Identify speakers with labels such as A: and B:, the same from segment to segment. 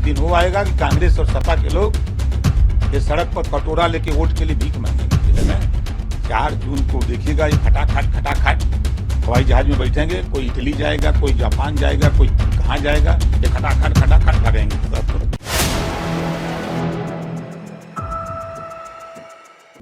A: एक दिन वो आएगा कि कांग्रेस और सपा के लोग ये सड़क पर कटोरा लेके वोट के लिए भीख मांगेंगे। 4 जून को देखिएगा, ये खटाखट हवाई जहाज में बैठेंगे, कोई इटली जाएगा, कोई जापान जाएगा, कोई कहाँ जाएगा, ये खटाखट भागेंगे।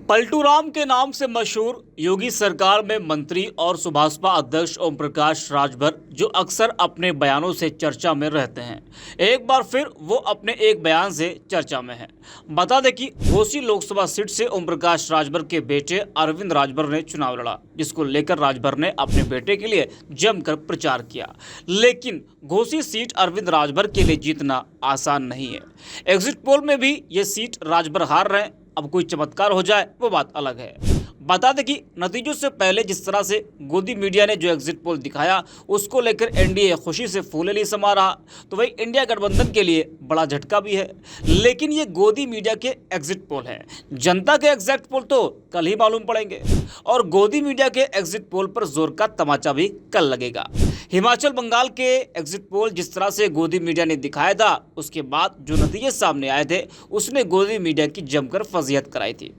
B: पलटू राम के नाम से मशहूर योगी सरकार में मंत्री और सुभाषपा अध्यक्ष ओम प्रकाश राजभर, जो अक्सर अपने बयानों से चर्चा में रहते हैं, एक बार फिर वो अपने एक बयान से चर्चा में हैं। बता दें कि घोसी लोकसभा सीट से ओम प्रकाश राजभर के बेटे अरविंद राजभर ने चुनाव लड़ा, जिसको लेकर राजभर ने अपने बेटे के लिए जमकर प्रचार किया। लेकिन घोसी सीट अरविंद राजभर के लिए जीतना आसान नहीं है। एग्जिट पोल में भी ये सीट राजभर हार रहे हैं। अब कोई चमत्कार हो जाए वो बात अलग है। बता दें कि नतीजों से पहले जिस तरह से गोदी मीडिया ने जो एग्जिट पोल दिखाया, उसको लेकर एनडीए खुशी से फूले समा रहा, तो वही इंडिया गठबंधन के लिए बड़ा झटका भी है। लेकिन ये गोदी मीडिया के एग्जिट पोल हैं, जनता के एग्जिट पोल तो कल ही मालूम पड़ेंगे, और गोदी मीडिया के एग्जिट पोल पर जोर का तमाचा भी कल लगेगा। हिमाचल बंगाल के एग्जिट पोल जिस तरह से गोदी मीडिया ने दिखाया था, उसके बाद जो नतीजे सामने आए थे, उसने गोदी मीडिया की जमकर फजीहत कराई थी।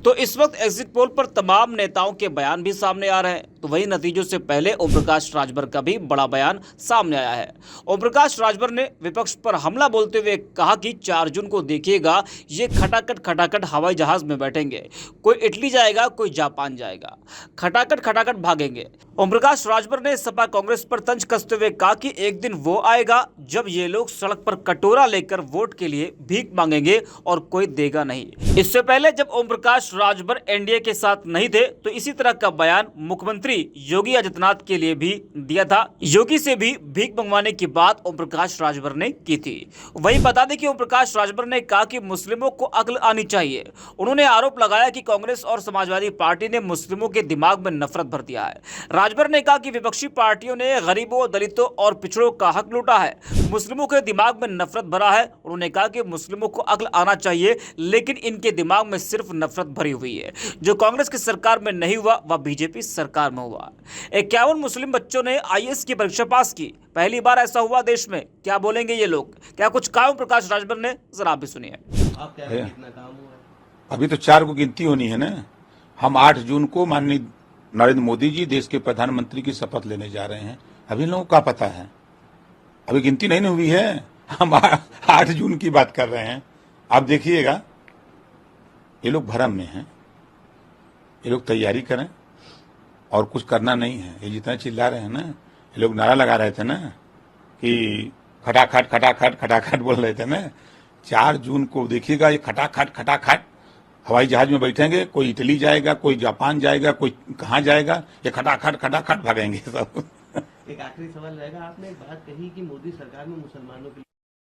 B: तो इस वक्त एग्जिट पोल पर तमाम नेताओं के बयान भी सामने आ रहे हैं। तो वही नतीजों से पहले ओम प्रकाश राजभर का भी बड़ा बयान सामने आया है। ओम प्रकाश राजभर ने विपक्ष पर हमला बोलते हुए कहा कि 4 जून को देखिएगा, ये खटाखट हवाई जहाज में बैठेंगे, कोई इटली जाएगा, कोई जापान जाएगा, खटाखट भागेंगे। ओम प्रकाश राजभर ने सपा कांग्रेस पर तंज कसते हुए कहा कि एक दिन वो आएगा जब ये लोग सड़क पर कटोरा लेकर वोट के लिए भीख मांगेंगे और कोई देगा नहीं। इससे पहले जब ओम प्रकाश राजभर एनडीए के साथ नहीं थे, तो इसी तरह का बयान मुख्यमंत्री योगी आदित्यनाथ के लिए भी दिया था। योगी से भी भीख मंगवाने की बात ओम प्रकाश राजभर ने की थी। वही बता दें कि ओम प्रकाश राजभर ने कहा कि मुस्लिमों को अक्ल आनी चाहिए। उन्होंने आरोप लगाया कि कांग्रेस और समाजवादी पार्टी ने मुस्लिमों के दिमाग में नफरत भर दिया है। राजभर ने कहा कि विपक्षी पार्टियों ने गरीबों, दलितों और पिछड़ों का हक लूटा है, मुस्लिमों के दिमाग में नफरत भरा है। उन्होंने कहा कि मुस्लिमों को अक्ल आना चाहिए, लेकिन इनके दिमाग में सिर्फ नफरत भरी हुई है। जो कांग्रेस की सरकार में नहीं हुआ, वह बीजेपी सरकार में हुआ। 51 मुस्लिम बच्चों ने आईएएस की परीक्षा पास की, पहली बार ऐसा हुआ देश में। क्या बोलेंगे ये लोग, क्या कुछ कहा प्रकाश राजभर ने, जरा आप भी सुनिए।
C: कितना काम हुआ है?
A: अभी तो 4 को गिनती होनी है ना। हम 8 जून को माननीय नरेंद्र मोदी जी देश के प्रधानमंत्री की शपथ लेने जा रहे हैं। अभी लोगों को क्या पता है, अभी गिनती नहीं हुई है। हम 8 जून की बात कर रहे हैं। आप देखिएगा, ये लोग भरम में हैं, ये लोग तैयारी करें और कुछ करना नहीं है। ये जितना चिल्ला रहे हैं ना, ये लोग नारा लगा रहे थे ना कि खटाखट बोल रहे थे ना। 4 जून को देखिएगा, ये खटाखट हवाई जहाज में बैठेंगे, कोई इटली जाएगा, कोई जापान जाएगा, कोई कहाँ जाएगा, ये खटाखट भागेंगे सब।
C: एक आखिरी सवाल रहेगा, आपने एक बात कही कि मोदी सरकार में मुसलमानों के लिए,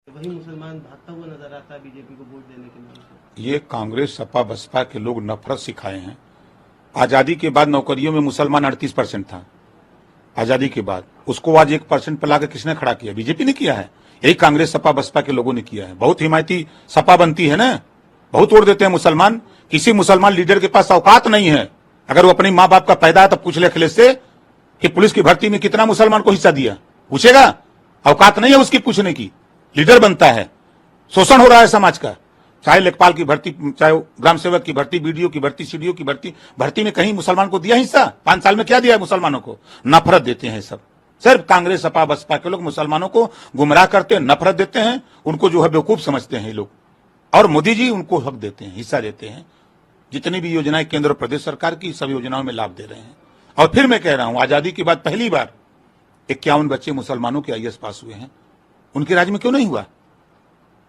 C: वही मुसलमान भागता हुआ नजर आता है बीजेपी को वोट देने के नाम से।
A: ये कांग्रेस, सपा, बसपा के लोग नफरत सिखाए हैं। आजादी के बाद नौकरियों में मुसलमान 38% था। आजादी के बाद उसको आज 1% पर लाकर किसने खड़ा किया? बीजेपी ने किया है। यही कांग्रेस, सपा, बसपा के लोगों ने किया है। बहुत हिमायती सपा बनती है ना, बहुत वोट देते हैं मुसलमान। किसी मुसलमान लीडर के पास औकात नहीं है। अगर वो अपने माँ बाप का पैदा है तो पूछ ले अखिलेश से कि पुलिस की भर्ती में कितना मुसलमान को हिस्सा दिया, पूछेगा? औकात नहीं है उसकी पूछने की। लीडर बनता है, शोषण हो रहा है समाज का। चाहे लेखपाल की भर्ती, चाहे ग्राम सेवक की भर्ती, बीडीओ की भर्ती, सीडीओ की भर्ती में कहीं मुसलमान को दिया हिस्सा? 5 साल में क्या दिया है मुसलमानों को? नफरत देते हैं सब। सिर्फ कांग्रेस, सपा, बसपा के लोग मुसलमानों को गुमराह करते हैं, नफरत देते हैं, उनको जो है बेवकूफ समझते हैं ये लोग। और मोदी जी उनको हक देते हैं, हिस्सा देते हैं। जितनी भी योजनाएं केंद्र और प्रदेश सरकार की, सब योजनाओं में लाभ दे रहे हैं। और फिर मैं कह रहा हूं, आजादी के बाद पहली बार 51 बच्चे मुसलमानों के आईएएस पास हुए हैं। उनके राज्य में क्यों नहीं हुआ?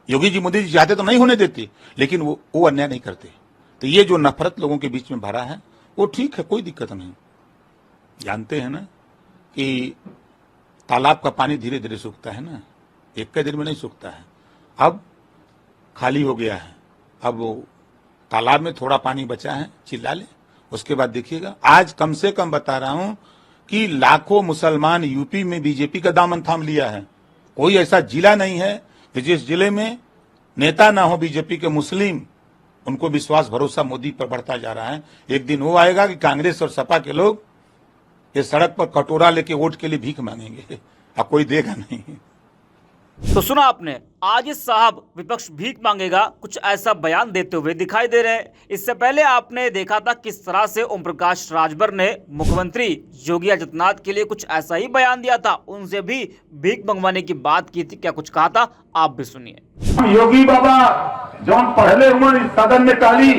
A: योगी जी, मोदी जी चाहते तो नहीं होने देते, लेकिन वो अन्याय नहीं करते। तो ये जो नफरत लोगों के बीच में भरा है, वो ठीक है, कोई दिक्कत नहीं। जानते हैं ना कि तालाब का पानी धीरे धीरे सूखता है ना, एक के दिन में नहीं सूखता है। अब खाली हो गया है, अब वो तालाब में थोड़ा पानी बचा है, चिल्ला ले। उसके बाद देखिएगा, आज कम से कम बता रहा हूं कि लाखों मुसलमान यूपी में बीजेपी का दामन थाम लिया है। कोई ऐसा जिला नहीं है कि जिस जिले में नेता ना हो बीजेपी के मुस्लिम। उनको विश्वास भरोसा मोदी पर बढ़ता जा रहा है। एक दिन वो आएगा कि कांग्रेस और सपा के लोग ये सड़क पर कटोरा लेके वोट के लिए भीख मांगेंगे, अब कोई देगा नहीं।
B: तो सुना आपने, आज इस साहब विपक्ष भीख मांगेगा कुछ ऐसा बयान देते हुए दिखाई दे रहे हैं। इससे पहले आपने देखा था किस तरह से ओम प्रकाश राजभर ने मुख्यमंत्री योगी आदित्यनाथ के लिए कुछ ऐसा ही बयान दिया था, उनसे भी भीख मंगवाने की बात की थी। क्या कुछ कहा था आप भी सुनिए।
D: योगी बाबा जौन पहले हुए इस सदन में टाली,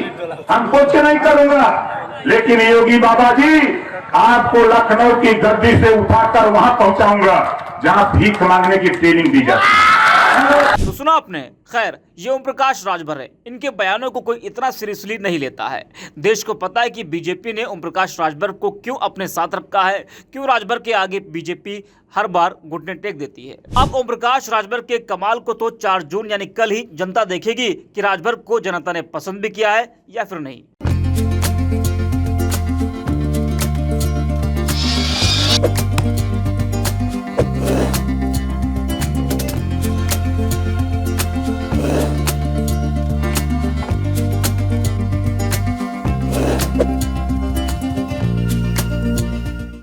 D: हम कुछ नहीं करूंगा, लेकिन योगी बाबा जी आपको लखनऊ की गद्दी से उठाकर वहां पहुंचाऊंगा जहां भीख मांगने की ट्रेनिंग दी जाती है।
B: तो सुना आपने। खैर, ये ओम प्रकाश राजभर है, इनके बयानों को कोई इतना सीरियसली नहीं लेता है। देश को पता है कि बीजेपी ने ओम प्रकाश राजभर को क्यों अपने साथ रखा है, क्यों राजभर के आगे बीजेपी हर बार घुटने टेक देती है। अब ओम प्रकाश राजभर के कमाल को तो 4 जून यानी कल ही जनता देखेगी कि राजभर को जनता ने पसंद भी किया है या फिर नहीं।